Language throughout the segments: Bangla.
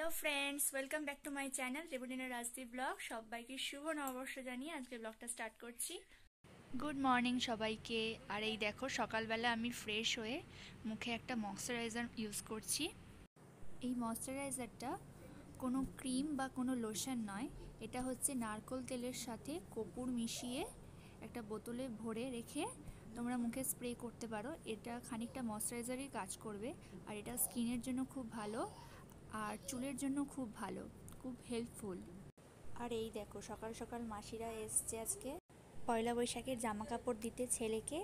Hello friends, welcome back to my channel Rebulina Rajdeep blog. সবাইকে শুভ নববর্ষ জানিয়ে আজকে ব্লগটা স্টার্ট করছি। গুড মর্নিং সবাইকে। আর এই দেখো সকালবেলা আমি ফ্রেশ হয়ে মুখে একটা ময়শ্চারাইজার ইউজ করছি। এই ময়শ্চারাইজারটা কোনো ক্রিম বা কোনো লোশন নয়, এটা হচ্ছে নারকেল তেলের সাথে কর্পূর মিশিয়ে একটা বোতলে ভরে রেখে তোমরা মুখে স্প্রে করতে পারো। এটা খানিকটা ময়শ্চারাইজারই কাজ করবে আর এটা স্কিনের জন্য খুব ভালো আর চুলের জন্য খুব ভালো, খুব হেল্পফুল। আর এই দেখো সকাল সকাল মাসিরা এসছে আজকে পয়লা বৈশাখের জামা কাপড় দিতে ছেলেকে।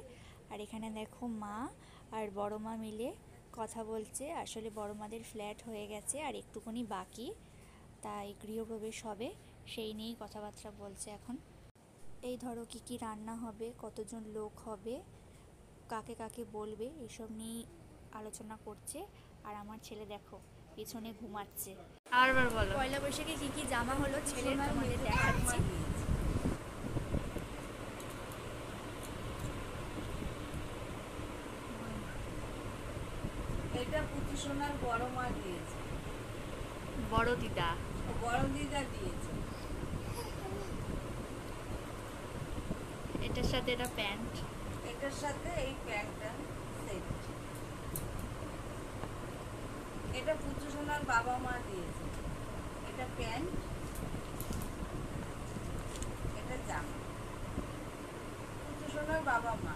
আর এখানে দেখো মা আর বড় মা মিলে কথা বলছে। আসলে বড় মাদের ফ্ল্যাট হয়ে গেছে আর একটুখানি বাকি, তাই গৃহপ্রবেশ হবে, সেই নিয়েই কথাবার্তা বলছে এখন। এই ধরো কি কি রান্না হবে, কতজন লোক হবে, কাকে কাকে বলবে, এসব নিয়েই আলোচনা করছে। আর আমার ছেলে দেখো পিছনে ঘুমাচ্ছে। আরবার বলো, পয়লা বৈশাখে কি কি জামা হলো ছেলের তোমাদের দেখাচ্ছি। এটা পুচু সোনার বড় মা দিয়েছে, বড় দিদা দিয়েছে। এটার সাথে এটা প্যান্ট, এটার সাথে এই প্যান্টটা সেট। এটা পুচু সোনার বাবা মা দিয়েছে, এটা প্যান্ট, এটা জামা। পুচু সোনার বাবা মা।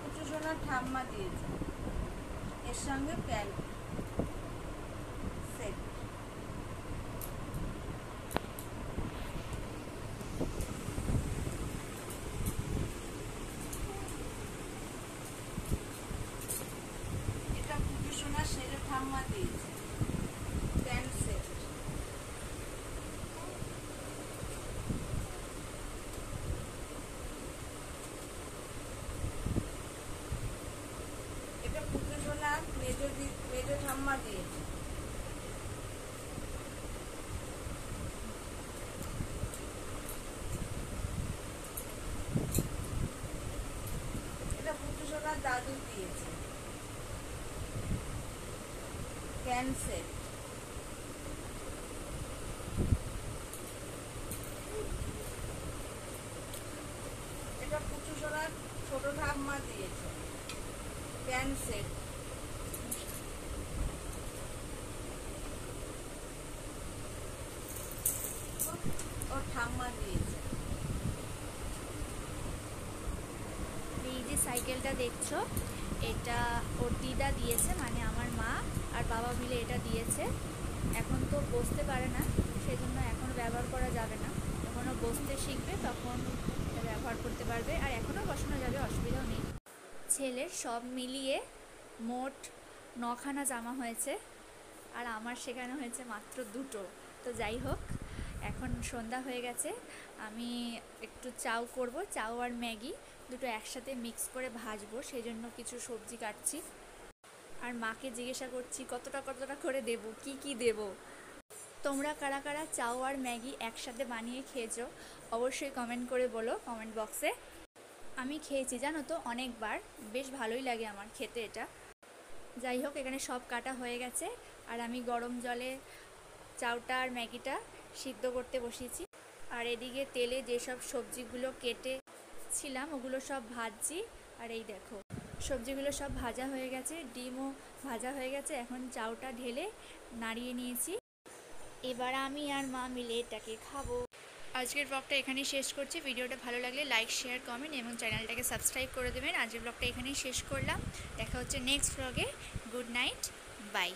পুচু সোনার ঠাম্মা দিয়েছে, এর সঙ্গে প্যান্ট সেট। এটা পুচু সোনার ছেলে ঠাম্মা দিয়েছে, প্যান্ট সেট। এটা পুজো সোনার মেজ ঠাম্মা দিয়েছে। এটা পুজো সোনার দাদু দিয়েছে, প্যান্ট সেট। এটা পুচু সোনার ছোট ঠাম্মা দিয়েছে, প্যান্ট সেট। ওর ঠাম্মা দিয়েছে। এই যে সাইকেলটা দেখছো এটা ওর দিদা দিয়েছে, মানে আমার মা আর বাবা মিলে এটা দিয়েছে। এখন তো বসতে পারে না, সেই জন্য এখনও ব্যবহার করা যাবে না। যখন ও বসতে শিখবে তখন এটা ব্যবহার করতে পারবে, আর এখনও বসানো যাবে, অসুবিধাও নেই। ছেলের সব মিলিয়ে মোট 9খানা জামা হয়েছে আর আমার সেখানে হয়েছে মাত্র 2টো। তো যাই হোক, এখন সন্ধ্যা হয়ে গেছে, আমি একটু চাউ করব, চাউ আর ম্যাগি দুটো একসাথে মিক্স করে ভাজবো, সেই জন্য কিছু সবজি কাটছি। আর মাকে জিজ্ঞাসা করছি কতটা কতটা করে দেব, কি কি দেব। তোমরা কারা কারা চাউ আর ম্যাগি একসাথে বানিয়ে খেয়েছো অবশ্যই কমেন্ট করে বলো কমেন্ট বক্সে। আমি খেয়েছি জানো তো অনেকবার, বেশ ভালোই লাগে আমার খেতে এটা। যাই হোক, এখানে সব কাটা হয়ে গেছে আর আমি গরম জলে চাউটা আর ম্যাগিটা সিদ্ধ করতে বসিয়েছি। আর এদিকে তেলে যেসব সবজিগুলো কেটেছিলাম ওগুলো সব ভাজছি। আর এই দেখো সবজিগুলো সব ভাজা হয়ে গেছে, ডিমও ভাজা হয়ে গেছে। এখন চাউটা ঢেলে নাড়িয়ে নিয়েছি, এবার আমি আর মা মিলে এটাকে খাবো। আজকের ব্লগটা এখানেই শেষ করছি। ভিডিওটা ভালো লাগলে লাইক, শেয়ার, কমেন্ট এবং চ্যানেলটাকে সাবস্ক্রাইব করে দেবেন। আজকের ব্লগটা এখানেই শেষ করলাম, দেখা হচ্ছে নেক্সট ব্লগে। Good night, by.